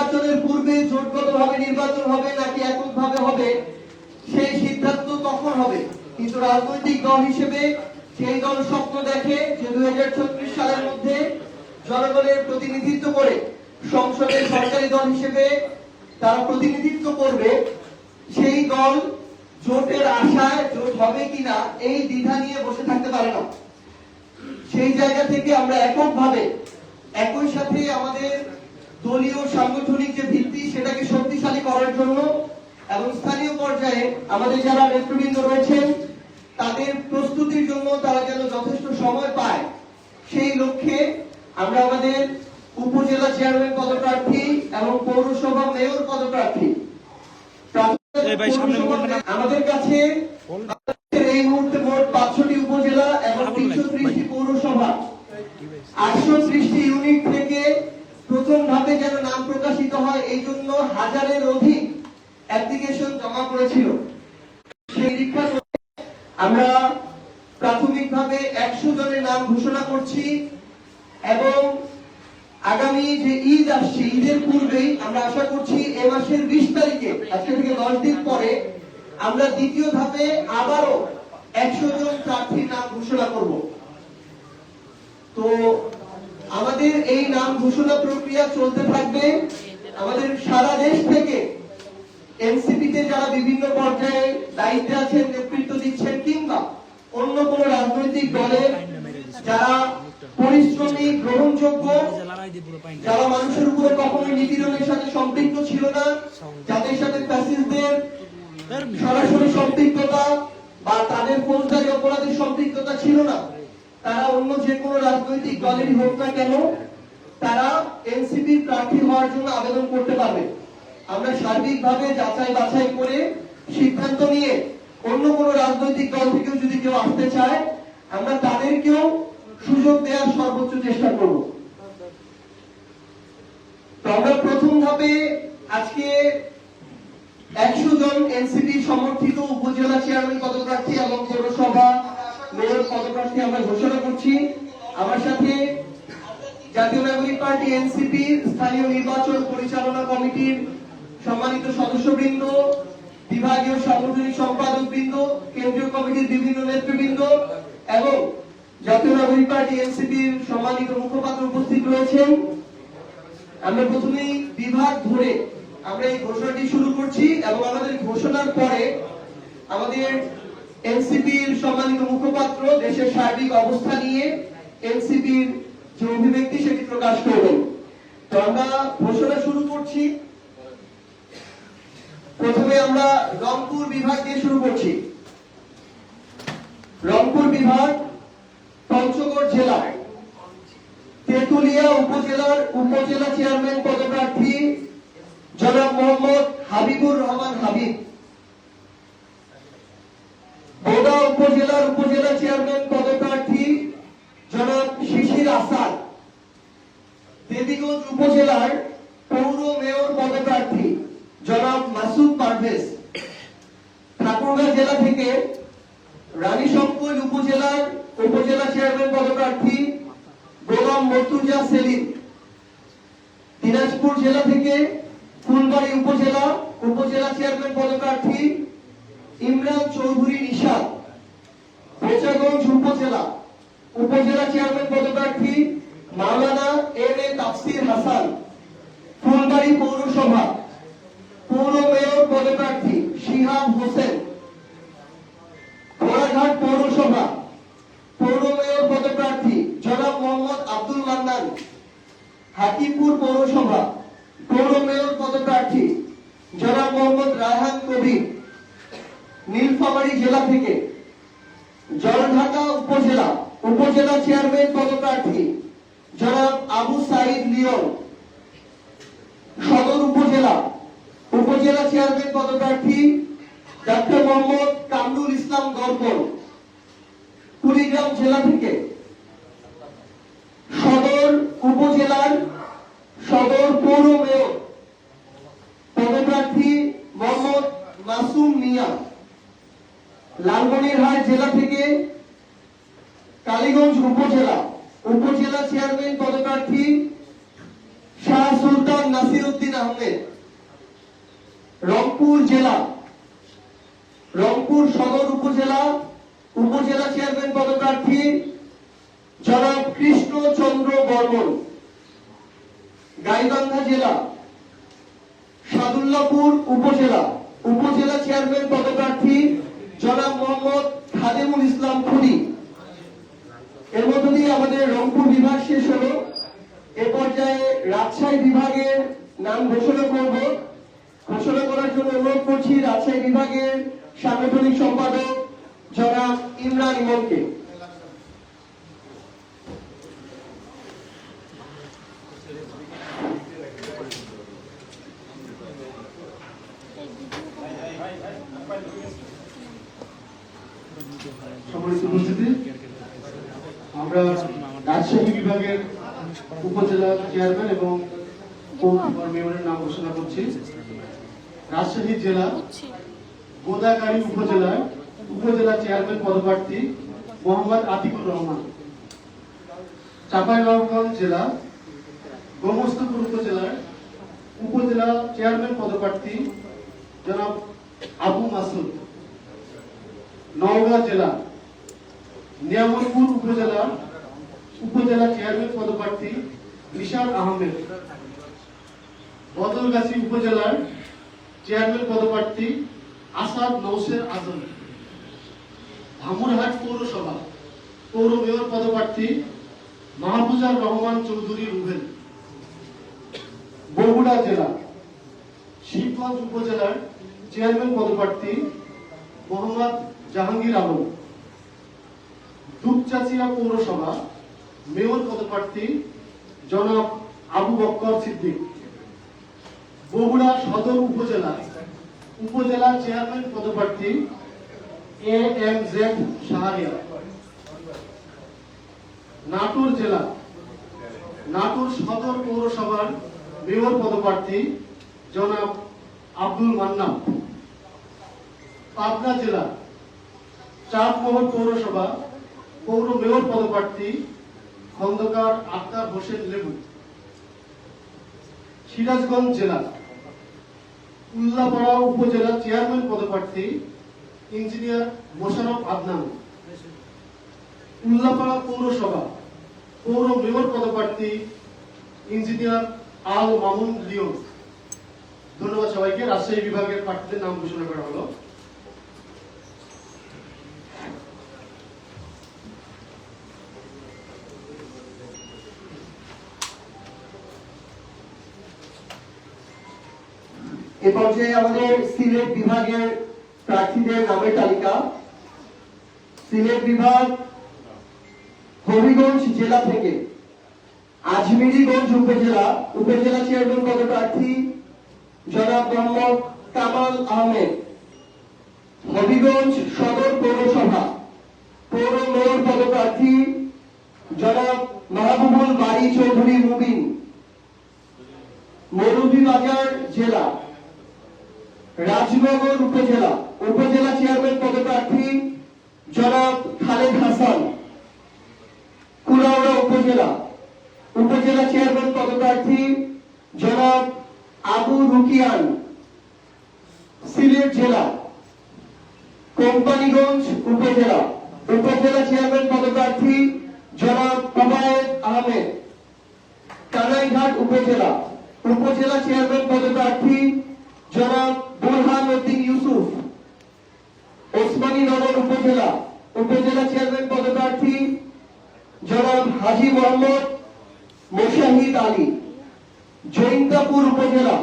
নির্বাচনের পূর্বে জোটগতভাবে নির্বাচন হবে নাকি এককভাবে হবে সেই সিদ্ধান্ত তখন হবে, কিন্তু রাজনৈতিক দল হিসেবে সেই দল স্বপ্ন দেখে যে 2036 সালের মধ্যে জনগণের প্রতিনিধিত্ব করে সংসদের সরকারি দল হিসেবে তারা প্রতিনিধিত্ব করবে। সেই দল জোটের আশায় জোট হবে কিনা এই দ্বিধা নিয়ে বসে থাকতে পারে না। সেই জায়গা থেকে আমরা এককভাবে একই সাথে আমাদের দলীয় সাংগঠনিক যে ভিত্তি সেটাকে শক্তিশালী করার জন্য এবং স্থানীয় পর্যায়ে আমাদের যারা নেতৃবৃন্দ রয়েছেন তাদের প্রস্তুতির জন্য তারা যেন যথেষ্ট সময় পায় সেই লক্ষ্যে আমরা আমাদের উপজেলা চেয়ারম্যান পদপ্রার্থী এবং পৌরসভা মেয়র পদপ্রার্থী আমাদের কাছে এই মুহূর্তে মোট 500টি উপজেলা এবং 330টি পৌরসভা 830টি ইউনিট থেকে প্রথম ধাপে যেন নাম প্রকাশিত হয় এই জন্য হাজারের অধিক অ্যাপ্লিকেশন জমা করেছিল। সেই পরীক্ষা আমরা প্রাথমিকভাবে 100 জনের নাম ঘোষণা করছি এবং আগামী যে ঈদ আসছে ঈদের পূর্বেই আমরা আশা করছি এই মাসের 20 তারিখে আজকে থেকে 10 দিন পরে আমরা দ্বিতীয় ধাপে আবারও 100 জন প্রার্থীর নাম ঘোষণা করব। তো আমাদের এই নাম ঘোষণা প্রক্রিয়া চলতে থাকবে। আমাদের সারা দেশ থেকে এনসিপিতে যারা বিভিন্ন পর্যায়ে দায়িত্বে আছেন, নেতৃত্ব দিচ্ছেন, কিংবা অন্য কোন রাজনৈতিক দলের যারা পরিশ্রমী, গ্রহণযোগ্য, যারা মানুষের উপরে কখনোই নিপীড়নের সাথে সম্পৃক্ত ছিল না, যাদের সাথে ফ্যাসিস্টদের সরাসরি সম্পৃক্ততা বা তাদের ফৌজদারি অপরাধের সম্পৃক্ততা ছিল না, তারা অন্য যে কোনো রাজনৈতিক দলেরই হোক না কেন তারা এনসিপির প্রার্থী হওয়ার জন্য আবেদন করতে পারবে। আমরা সার্বিকভাবে যাচাই বাছাই করে সিদ্ধান্ত নিয়ে অন্য কোনো রাজনৈতিক দল থেকেও যদি কেউ আসতে চায় আমরা তাদেরকেও সুযোগ দেওয়ার সর্বোচ্চ চেষ্টা করব। তো আমরা প্রথম ধাপে আজকে 100 জন এনসিপি সমর্থিত উপজেলা চেয়ারম্যান পদপ্রার্থী এবং পৌরসভা মেয়র পদপ্রার্থী আমরা ঘোষণা করছি। আমার সাথে জাতীয় নাগরিক পার্টি এনসিপি স্থানীয় নির্বাচন পরিচালনা কমিটির সম্মানিত সদস্যবৃন্দ, বিভাগীয় সাংগঠনিক সম্পাদকবৃন্দ, কেন্দ্রীয় কমিটির বিভিন্ন নেতৃবৃন্দ এবং জাতীয় নাগরিক পার্টি এনসিপির সম্মানিত মুখপাত্র উপস্থিত রয়েছেন। আমরা প্রথমেই বিভাগ ধরে আমরা এই ঘোষণাটি শুরু করছি এবং আমাদের ঘোষণার পরে আমাদের এনসিপির সম্মানিত মুখপাত্র দেশের সার্বিক অবস্থা নিয়ে এনসিপির যে অভিব্যক্তি সেটি প্রকাশ করবেন। তো আমরা ঘোষণা শুরু করছি। প্রথমে আমরা রংপুর বিভাগ দিয়ে শুরু করছি। রংপুর বিভাগ পঞ্চগড় জেলা তেতুলিয়া উপজেলার উপজেলা চেয়ারম্যান পদপ্রার্থী জনাব মোহাম্মদ হাবিবুর রহমান হাবিব। বোদা উপজেলার উপজেলা চেয়ারম্যান পদপ্রার্থী জনাব শিশির আসাদ। দেবীগঞ্জ উপজেলার পৌর মেয়র পদপ্রার্থী জনাব মাসুদ পারভেজ। ঠাকুরগাঁও জেলা থেকে রানীশঙ্কর উপজেলার উপজেলা চেয়ারম্যান পদপ্রার্থী গোলাম মর্তুজা সেলিম। দিনাজপুর জেলা থেকে ফুলবাড়ী উপজেলা উপজেলা চেয়ারম্যান পদপ্রার্থী ইমরান চৌধুরী নিশাদ। বোচাগঞ্জ উপজেলা উপজেলা চেয়ারম্যান পদপ্রার্থী মাওলানা এম এ তাফসির হাসান। ফুলবাড়ী পৌরসভা পৌর মেয়র পদপ্রার্থী শিহাব হোসেন। ঘোড়াঘাট পৌরসভা পৌর মেয়র পদপ্রার্থী জনাব মোহাম্মদ আব্দুল মান্নান। হাকিমপুর পৌরসভা পৌর মেয়র পদপ্রার্থী জনাব মোহাম্মদ রায়হান কবির। নীলফামারী জেলা থেকে জলঢাকা উপজেলা উপজেলা চেয়ারম্যান পদপ্রার্থী জনাব আবু সাইদ লিওন। সদর উপজেলা উপজেলা চেয়ারম্যান পদপ্রার্থী ডাক্তার মোহাম্মদ কামরুল ইসলাম গর্পন। কুড়িগ্রাম জেলা থেকে সদর উপজেলার সদর পৌর মেয়র পদপ্রার্থী মোহাম্মদ মাসুম মিয়া। লালমনিরহাট জেলা থেকে কালীগঞ্জ উপজেলা উপজেলা চেয়ারম্যান পদপ্রার্থী শাহ সুলতান নাসিরউদ্দিন আহমেদ। রংপুর জেলা, রংপুর সদর উপজেলা উপজেলা চেয়ারম্যান পদপ্রার্থী জনাব কৃষ্ণচন্দ্র বর্মন। গাইবান্ধা জেলা, সাদুল্লাপুর উপজেলা উপজেলা চেয়ারম্যান পদপ্রার্থী জনাব মোহাম্মদ খাদেমুল ইসলাম খুনি। এর মধ্য দিয়ে আমাদের রংপুর বিভাগ শেষ হলো। এ পর্যায়ে রাজশাহী বিভাগের নাম ঘোষণা করব। ঘোষণা করার জন্য অনুরোধ করছি রাজশাহী বিভাগের সাংগঠনিক সম্পাদক জনাব ইমরান ইমনকে। সম্মানিত উপস্থিতি, আমরা রাজশাহী বিভাগের উপজেলা চেয়ারম্যান এবং পৌর মেয়রের নাম ঘোষণা করছি। রাজশাহী জেলা গোদাগাড়ী উপজেলার উপজেলা চেয়ারম্যান পদপ্রার্থী মোহাম্মদ আতিকুর রহমান। চাঁপাইনবাবগঞ্জ জেলা গোমস্তাপুর উপজেলার উপজেলা চেয়ারম্যান পদপ্রার্থী জনাব আবু মাসুদ। নওগাঁ জেলা নিয়ামতপুর উপজেলা উপজেলা চেয়ারম্যান পদপ্রার্থী নিশাদ আহমেদ। বদলগাছি উপজেলার চেয়ারম্যান পদপ্রার্থী আসাদ নওশের আজম। ধামুরহাট পৌরসভা পৌর মেয়র পদপ্রার্থী মাহফুজার রহমান চৌধুরী রুবেল। বগুড়া জেলা শিবগঞ্জ উপজেলার চেয়ারম্যান পদপ্রার্থী মোহাম্মদ জাহাঙ্গীর আলম। দুপচাচিয়া পৌরসভা মেয়র পদপ্রার্থী জনাব আবু বক্কর সিদ্দিক। বগুড়া সদর উপজেলা উপজেলা চেয়ারম্যান পদপ্রার্থী AMZ শাহরিয়া। নাটোর জেলা নাটোর সদর পৌরসভার মেয়র পদপ্রার্থী জনাব আব্দুল মান্নান। পাবনা জেলা চাঁদমোহন পৌরসভা পৌর মেয়র পদপ্রার্থী খন্দকার আক্তার হোসেন লেবু। সিরাজগঞ্জ জেলা উল্লাপাড়া উপজেলা চেয়ারম্যান পদপ্রার্থী ইঞ্জিনিয়ার মোশাররফ আদনান। উল্লাপাড়া পৌরসভা পৌর মেয়র পদপ্রার্থী ইঞ্জিনিয়ার আল মামুন লিওন। ধন্যবাদ সবাইকে। রাজশাহী বিভাগের প্রার্থীদের নাম ঘোষণা করা হলো। এ পর্যায়ে আমাদের সিলেট বিভাগের প্রার্থীদের নামের তালিকা। সিলেট বিভাগ হবিগঞ্জ জেলা থেকে আজমিরিগঞ্জ উপজেলা উপজেলা চেয়ারম্যান পদপ্রার্থী জনাব মোহাম্মদ কামাল আহমেদ। হবিগঞ্জ সদর পৌরসভা পৌর মেয়র পদপ্রার্থী জনাব মাহবুবুল বাড়ি চৌধুরী মুবিন। মৌলভীবাজার জেলা রাজনগর উপজেলা উপজেলা চেয়ারম্যান পদপ্রার্থী জনাব খালেদ হাসান। কুলাউড়া উপজেলা উপজেলা চেয়ারম্যান পদপ্রার্থী জনাব আবু রুকিয়ান। সিলেট জেলা কোম্পানীগঞ্জ উপজেলা উপজেলা চেয়ারম্যান পদপ্রার্থী জনাব উবায়েদ আহমেদ। কানাইঘাট উপজেলা উপজেলা চেয়ারম্যান পদপ্রার্থী জনাব বুরহান উদ্দিন ইউসুফ। ওসমানীনগর উপজেলা উপজেলা চেয়ারম্যান পদপ্রার্থী জনাব হাজী মোহাম্মদ মোশাহিদ আলী। জৈন্তাপুর উপজেলা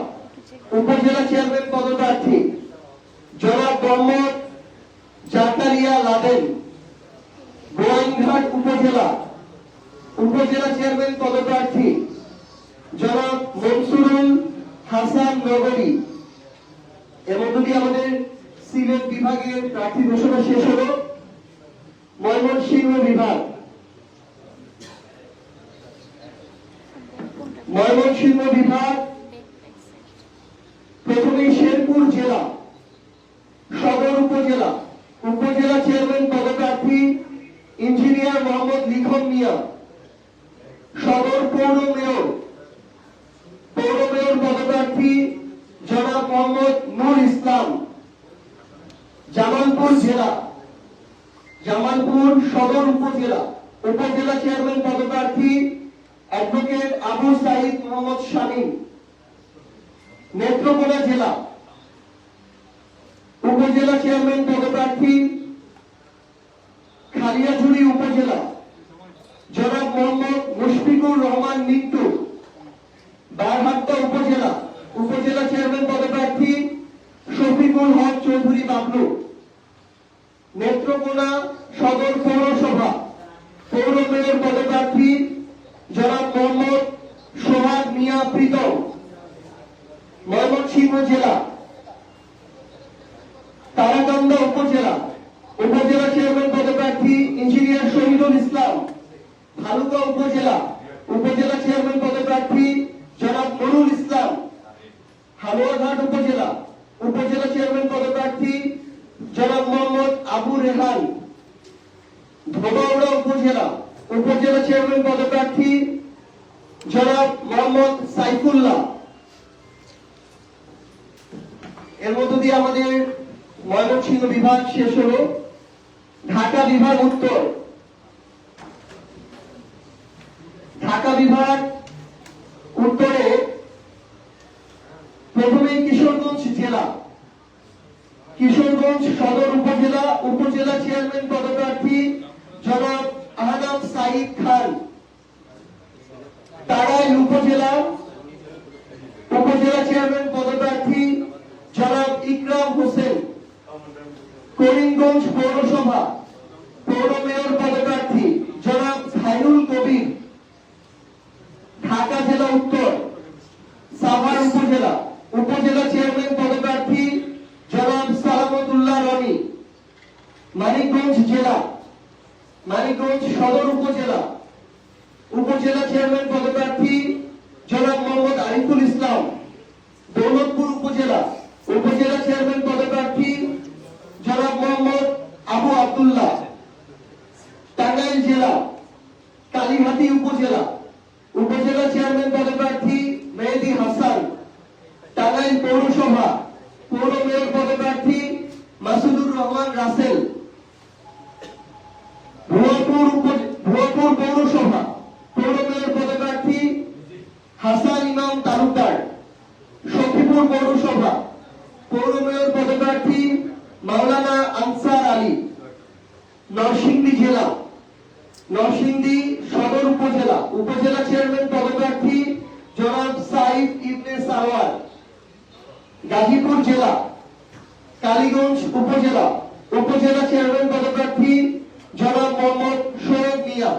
উপজেলা চেয়ারম্যান পদপ্রার্থী জনাব মোহাম্মদ জাকারিয়া লাদেন। গোয়াইনঘাট উপজেলা উপজেলা চেয়ারম্যান পদপ্রার্থী জনাব মনসুরুল হাসান নগরী। এর মধ্য দিয়ে আমাদের সিলেট বিভাগের প্রার্থী ঘোষণা শেষ হলো। ময়মনসিংহ বিভাগ ময়মনসিংহ বিভাগ প্রথমে শেরপুর জেলা সদর উপজেলা উপজেলা চেয়ারম্যান পদপ্রার্থী ইঞ্জিনিয়ার মোহাম্মদ লিখন মিয়া। সদর পৌর মেয়র পদপ্রার্থী জনাব মোহাম্মদ নূর ইসলাম। জামালপুর জেলা, জামালপুর সদর উপজেলা, উপজেলা চেয়ারম্যান পদপ্রার্থী অ্যাডভোকেট আবু সাইদ মোহাম্মদ শামীম। নেত্রকোনা জেলা, উপজেলা চেয়ারম্যান পদপ্রার্থী খালিয়াঝুড়ি উপজেলা জনাব মোহাম্মদ মুশফিকুর রহমান মিন্টু। বারহাট্টা উপজেলা, উপজেলা চেয়ারম্যান পদপ্রার্থী শফিকুল হক চৌধুরী বাবলু। নেত্রকোনা সদর পৌরসভা, পৌর মেয়র পদপ্রার্থী জনাব মোহাম্মদ সোহাগ মিয়া প্রীতম। ময়মনসিংহ জেলা, তারাকান্দা উপজেলা, উপজেলা চেয়ারম্যান পদপ্রার্থী ইঞ্জিনিয়ার শহীদুল ইসলাম। ভালুকা উপজেলা, উপজেলা চেয়ারম্যান পদপ্রার্থী জনাব নুরুল ইসলাম। হালুয়াঘাট উপজেলা, উপজেলা চেয়ারম্যান পদপ্রার্থী জনাব মোহাম্মদ আবু রেহান। ধোবাউড়া উপজেলা, উপজেলা চেয়ারম্যান পদপ্রার্থী জনাব মোহাম্মদ সাইফুল্লাহ। এর মধ্য দিয়ে আমাদের ময়মনসিংহ বিভাগ শেষ হলো। ঢাকা বিভাগ উত্তর, ঢাকা বিভাগ উত্তরে প্রথমে কিশোরগঞ্জ জেলা, কিশোরগঞ্জ সদর উপজেলা, উপজেলা চেয়ারম্যান পদপ্রার্থী জনাব আহনাব সাইদ খান। টাঙ্গাইল উপজেলা, উপজেলা চেয়ারম্যান পদপ্রার্থী জনাব ইকরাম হোসেন। করিমগঞ্জ পৌরসভা, পৌর মেয়র পদপ্রার্থী জনাব খায়রুল কবির। ঢাকা জেলা উত্তর, সাভার উপজেলা, উপজেলা চেয়ারম্যান পদপ্রার্থী জনাব সালামতুল্লাহ রনি। মানিকগঞ্জ জেলা, মানিকগঞ্জ সদর উপজেলা, উপজেলা চেয়ারম্যান পদপ্রার্থী জনাব মোহাম্মদ আরিফুল ইসলাম। দৌলতপুর উপজেলা, উপজেলা চেয়ারম্যান পদপ্রার্থী জনাব মোহাম্মদ আবু আব্দুল্লাহ। টাঙ্গাইল জেলা, কালীহাতি উপজেলা, উপজেলা চেয়ারম্যান পদপ্রার্থী মেহেদী হাসান। টাঙ্গাইল পৌরসভা, পৌর মেয়র পদপ্রার্থী মাসুদুর রহমান রাসেল। ভুয়াপুর পৌরসভা, পৌর মেয়র পদপ্রার্থী হাসান ইমাম তালুকদার। সখীপুর পৌরসভা, পৌর মেয়র পদপ্রার্থী মাওলানা আনসার আলী। নরসিংদী জেলা, নরসিংদী সদর উপজেলা, উপজেলা চেয়ারম্যান পদপ্রার্থী জনাব সাইফ ইবনে সারওয়ার। গাজীপুর জেলা, কালীগঞ্জ উপজেলা, উপজেলা চেয়ারম্যান পদপ্রার্থী জনাব মোহাম্মদ শোয়েব মিয়া।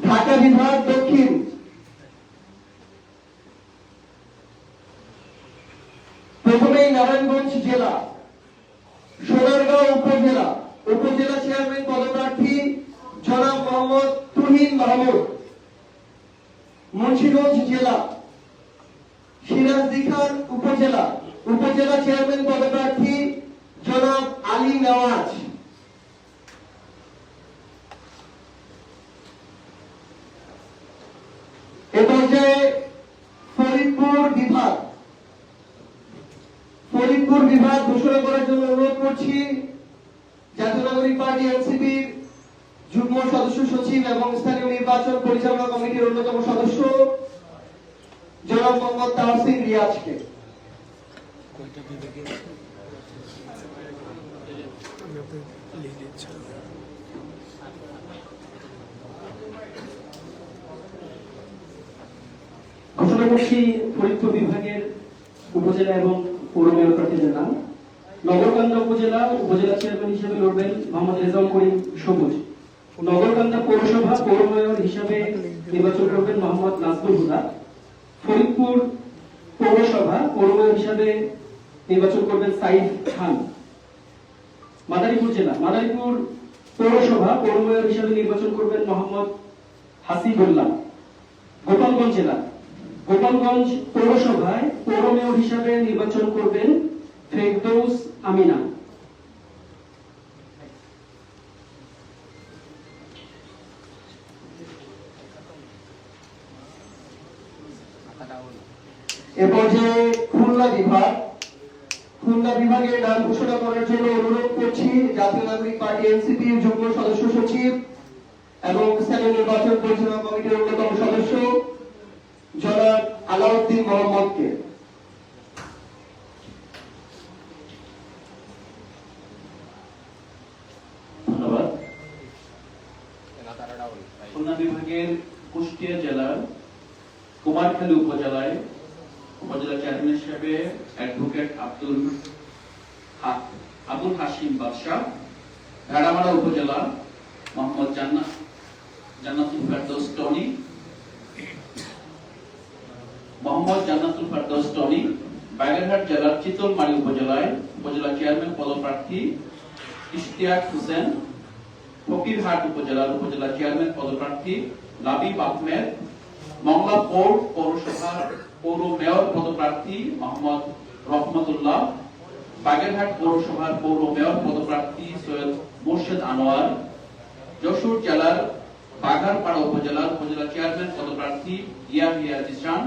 ঢাকা বিভাগ দক্ষিণ, প্রথমেই নারায়ণগঞ্জ জেলা, সোনারগাঁও উপজেলা, উপজেলা চেয়ারম্যান পদপ্রার্থী জনাব মোহাম্মদ তুহিন মাহমুদ। মুন্সিগঞ্জ জেলা, সিরাজদিখান উপজেলা, উপজেলা চেয়ারম্যান পদপ্রার্থী জনাব আলী নওয়াজ। এ পর্যায়ে ফরিদপুর বিভাগ, ফরিদপুর বিভাগ ঘোষণা করার জন্য অনুরোধ করছি জাতীয় নাগরিক পার্টি এনসিপির যুগ্ম সদস্য সচিব এবং স্থানীয় নির্বাচন পরিচালনা কমিটির অন্যতম সদস্য জনাব মোহাম্মদ তাহসিন রিয়াজকে। ঘোষণা করছি ফরিদপুর বিভাগের উপজেলা এবং পৌর মেয়র প্রার্থীদের নাম। নগরকান্দা উপজেলা, উপজেলা চেয়ারম্যান হিসেবে লড়বেন মোহাম্মদ রেজাউল করিম সবুজ। নগরকান্দা পৌরসভা, পৌর মেয়র হিসেবে নির্বাচন করবেন মোহাম্মদ নাজমুল হুদা। ফরিদপুর পৌরসভা, পৌর মেয়র হিসেবে নির্বাচন করবেন সাইফ খান। মাদারীপুর জেলা, মাদারীপুর পৌরসভা, পৌর মেয়র হিসেবে নির্বাচন করবেন মোহাম্মদ হাসিবুল্লাহ। গোপালগঞ্জ জেলা, গোপালগঞ্জ পৌরসভায় পৌর মেয়র হিসাবে নির্বাচন করবেন ফেরদৌস আমিনা। এ পর্যায়ে খুলনা বিভাগের নাম ঘোষণা করার জন্য অনুরোধ করছি জাতীয় নাগরিক পার্টি এনসিপির যুগ্ম সদস্য সচিব এবং স্থানীয় নির্বাচন পরিচালনা কমিটির অন্যতম সদস্য জনাব আলাউদ্দিন মোহাম্মদকে। ধন্যবাদ। খুলনা বিভাগের কুষ্টিয়া জেলার কুমারখালী উপজেলায় উপজেলা চেয়ারম্যান হিসেবে অ্যাডভোকেট আবুল হাশিম বাদশা, ভেড়ামারা উপজেলা মোহাম্মদ জান্নাতুল ফেরদৌস টনি, বাগেরহাট জেলার চিতলমারী উপজেলায় উপজেলা চেয়ারম্যান পদপ্রার্থী ইশতিয়াক হোসেন, ফকিরহাট উপজেলার উপজেলা চেয়ারম্যান পদপ্রার্থী লাবিব আহমেদ, মংলা পৌরসভার পৌর মেয়র পদপ্রার্থী মোহাম্মদ রহমতুল্লাহ, বাগেরহাট পৌরসভার পৌর মেয়র পদপ্রার্থী সৈয়দ মোর্শেদ আনোয়ার, যশোর জেলার বাঘারপাড়া উপজেলার উপজেলা চেয়ারম্যান পদপ্রার্থী ইয়াহিয়া জিসান,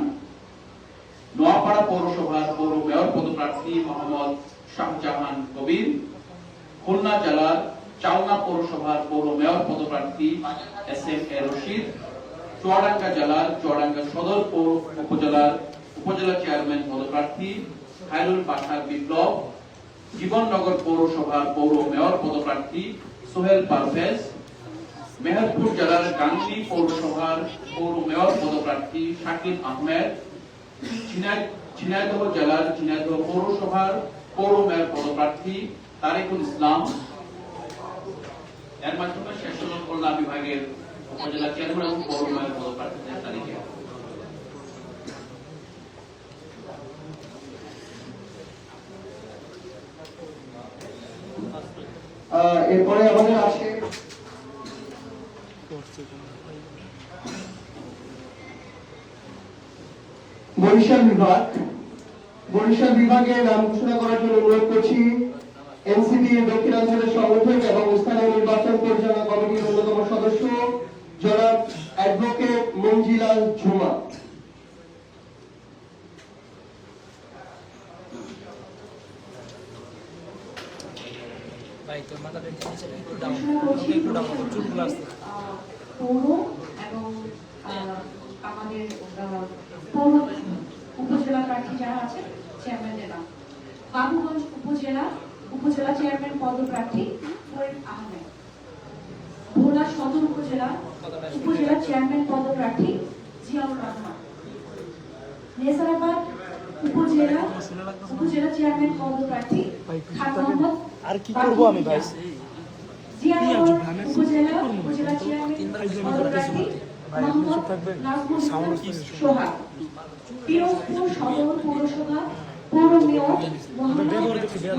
নোয়াপাড়া পৌরসভার পৌর মেয়র পদপ্রার্থী মোহাম্মদ শাহজাহান কবির, খুলনা জেলার চালনা পৌরসভার পৌর মেয়র পদপ্রার্থী এস.এম.এ রশিদ, চুয়াডাঙ্গা জেলার চুয়াডাঙ্গা সদর উপজেলার উপজেলা চেয়ারম্যান পদপ্রার্থী খায়রুল বাশার বিপ্লব, জীবননগর পৌরসভার পৌর মেয়র পদপ্রার্থী সোহেল পারভেজ, মেহেরপুর জেলার গাংনী পৌরসভার পৌর মেয়র পদপ্রার্থী শাকিব আহমেদ, ঝিনাইদহ জেলার ঝিনাইদহ পৌরসভার পৌর মেয়র পদপ্রার্থী তারেকুল ইসলাম। এর মাধ্যমে শেষ হল খুলনা বিভাগের উপজেলা চেয়ারম্যান এবং পৌর মেয়র পদপ্রার্থীদের তালিকা। এরপরে আমাদের আসে বরিশাল বিভাগের নাম ঘোষণা করার জন্য অনুরোধ করছি এনসিপি দক্ষিণাঞ্চলের সংগঠক এবং স্থানীয় নির্বাচন পরিচালনা কমিটির অন্যতম সদস্য জনাব অ্যাডভোকেট মঞ্জিলাল ঝুমা। পৌর এবং আমাদের পৌর উপজেলা প্রার্থী যারা আছে চেয়ারম্যানদের নাম: বাবুগঞ্জ উপজেলা চেয়ারম্যান পদপ্রার্থী ফরিদ আহমেদ, ভোলা সদর উপজেলা চেয়ারম্যান পদপ্রার্থী জিয়াউর রহমান, নেসারাবাদ উপজেলা চেয়ারম্যান পদপ্রার্থী খান মোহাম্মদ জিয়ানগর উপজেলা চেয়ারম্যান পদপ্রার্থী মোহাম্মদ নাজমুল ইসলাম সোহাগ, পিরোজপুর সদর পৌরসভা পৌর মেয়র মোহাম্মদ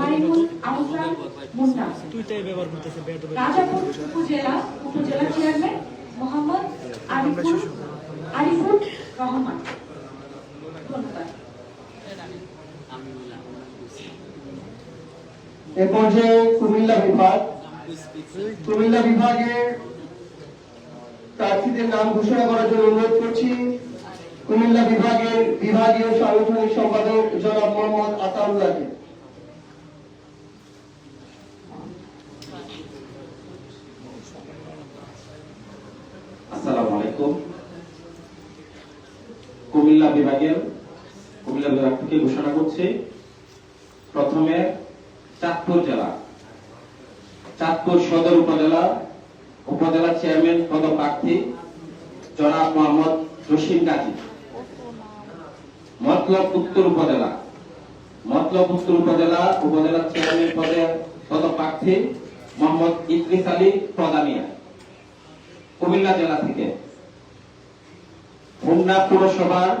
মাইনুল আহসান মুন্না, রাজাপুর উপজেলা চেয়ারম্যান মোহাম্মদ আরিফুর রহমান। ধন্যবাদ। এ পর্যায়ে কুমিল্লা বিভাগের প্রার্থীদের নাম ঘোষণা করার জন্য অনুরোধ করছি কুমিল্লা বিভাগের বিভাগীয় সাংগঠনিক সম্পাদক জনাব মোহাম্মদ আতাউল্লাহকে। আসসালামু আলাইকুম। কুমিল্লা বিভাগ থেকে ঘোষণা করছি প্রথমে চাঁদপুর সদর উপজেলা চেয়ারম্যান পদপ্রার্থী জনাব মোহাম্মদ জসিম গাজী, মতলব উত্তর উপজেলা চেয়ারম্যান পদপ্রার্থী মোহাম্মদ ইদ্রিস আলী প্রদানিয়া। কুমিল্লা জেলা থেকে খুলনা পৌরসভার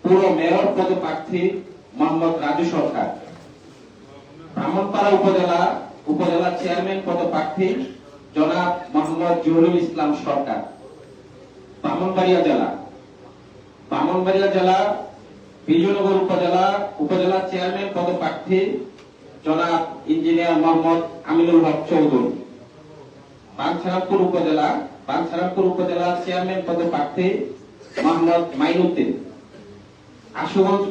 পৌর মেয়র পদপ্রার্থী মোহাম্মদ রাজু সরকার, ব্রাহ্মণপাড়া উপজেলা চেয়ারম্যান পদপ্রার্থী জনাব মোহাম্মদ জহুরুল ইসলাম সরকার। ব্রাহ্মণবাড়িয়া জেলা বিজয়নগর উপজেলা চেয়ারম্যান পদপ্রার্থী জনাব ইঞ্জিনিয়ার মোহাম্মদ আমিনুল হক চৌধুরী। বাঞ্ছারামপুর উপজেলা চেয়ারম্যান পদপ্রার্থী মোহাম্মদ মাইনুদ্দিন। আশুগঞ্জ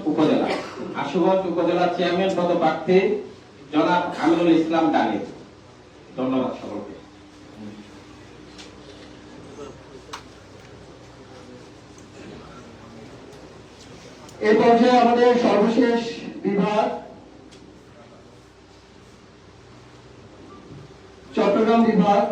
উপজেলা চেয়ারম্যান পদপ্রার্থী জনাব আমিনুল ইসলাম ডালিম। ধন্যবাদ সকলকে। এই পর্যায়ে আমাদের সর্বশেষ বিভাগ চট্টগ্রাম বিভাগ।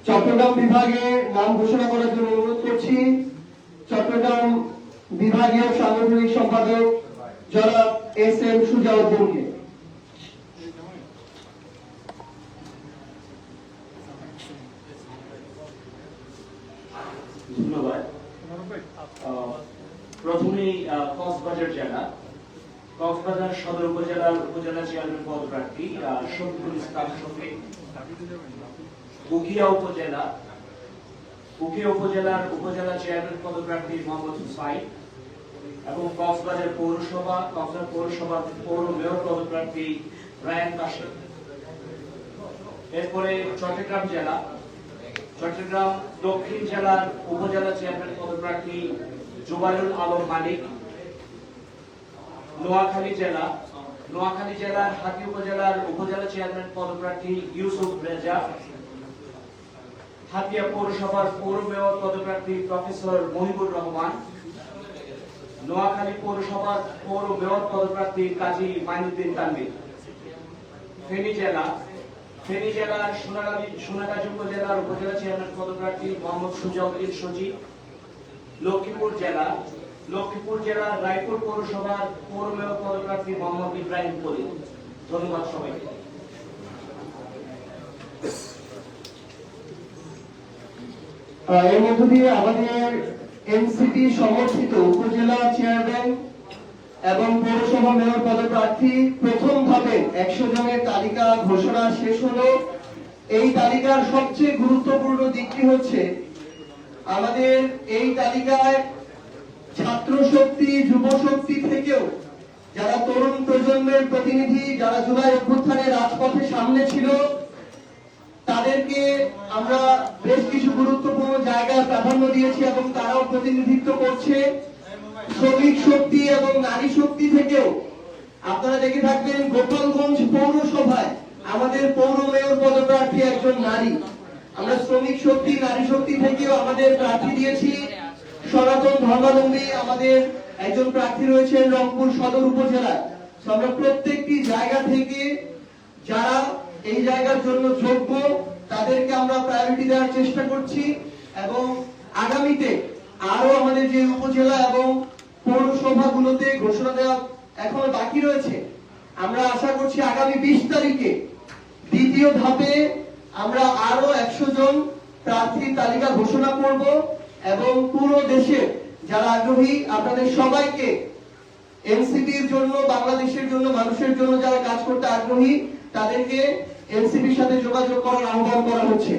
চট্টগ্রাম বিভাগে নাম ঘোষণা করার জন্য অনুরোধ করছি চট্টগ্রাম বিভাগীয় সাংগঠনিক সম্পাদক জনাব এস.এম. সুজাউদ্দিনকে। ধন্যবাদ। প্রথমেই কক্সবাজার জেলা, কক্সবাজার সদর উপজেলার উপজেলা চেয়ারম্যান পদপ্রার্থী শফিকুল ইসলাম শফিক। উখিয়া উপজেলার উপজেলা চেয়ারম্যান পদপ্রার্থী মোহাম্মদ হুসাইন এবং কক্সবাজার পৌরসভার পৌর মেয়র পদপ্রার্থী রায়ান কাশেম। এরপরে চট্টগ্রাম দক্ষিণ জেলার উপজেলা চেয়ারম্যান পদপ্রার্থী জুবাইরুল আলম মালিক। নোয়াখালী জেলার হাতি উপজেলার উপজেলা চেয়ারম্যান পদপ্রার্থী ইউসুফ রেজা। হাতিয়া পৌরসভার পৌর মেয়র পদপ্রার্থী প্রফেসর মহিবুর রহমান। নোয়াখালী পৌরসভার পৌর মেয়র পদপ্রার্থী কাজী মাইনুদ্দিন তানভীর। ফেনী জেলার সোনাগাজী উপজেলার উপজেলা চেয়ারম্যান পদপ্রার্থী মোহাম্মদ সুজাউদ্দিন সজীব। লক্ষ্মীপুর জেলার রায়পুর পৌরসভার পৌর মেয়র পদপ্রার্থী মোহাম্মদ ইব্রাহিম কলিম। ধন্যবাদ সবাইকে। এর মধ্য দিয়ে আমাদের এনসিপি সমর্থিত উপজেলা চেয়ারম্যান এবং পৌরসভা মেয়র পদপ্রার্থী প্রথম ধাপে 100 জনের তালিকা ঘোষণা শেষ হলো। এই তালিকার সবচেয়ে গুরুত্বপূর্ণ দিকটি হচ্ছে আমাদের এই তালিকায় ছাত্র শক্তি, যুব শক্তি থেকেও যারা তরুণ প্রজন্মের প্রতিনিধি, যারা জুলাই অভ্যুত্থানে রাজপথে সামনে ছিল, তাদেরকে আমরা বেশ কিছু গুরুত্বপূর্ণ জায়গায় প্রাধান্য দিয়েছি এবং তারাও প্রতিনিধিত্ব করছে। শ্রমিক শক্তি এবং নারী শক্তি থেকেও আপনারা দেখে থাকবেন গোপালগঞ্জ পৌরসভায় আমাদের পৌর মেয়র পদপ্রার্থী একজন নারী। আমরা শ্রমিক শক্তি, নারী শক্তি থেকেও আমাদের প্রার্থী দিয়েছি। সনাতন ধর্মাবলম্বী আমাদের একজন প্রার্থী রয়েছেন রংপুর সদর উপজেলায়। আমরা প্রত্যেকটি জায়গা থেকে যারা এই জায়গার জন্য যোগ্য তাদেরকে আমরা প্রায়োরিটি দেওয়ার চেষ্টা করছি এবং আগামীতে আরো আমাদের যে উপজেলা এবং পৌরসভাগুলোতে ঘোষণা দেওয়া এখনো বাকি রয়েছে, আমরা আশা করছি আগামী 20 তারিখে দ্বিতীয় ধাপে আমরা আরো 100 জন প্রার্থীর তালিকা ঘোষণা করব এবং পুরো দেশে যারা আগ্রহী আপনাদের সবাইকে এনসিপির জন্য, বাংলাদেশের জন্য, মানুষের জন্য যারা কাজ করতে আগ্রহী তাদেরকে এনসিপির সাথে যোগাযোগ করার আহ্বান করা হচ্ছে।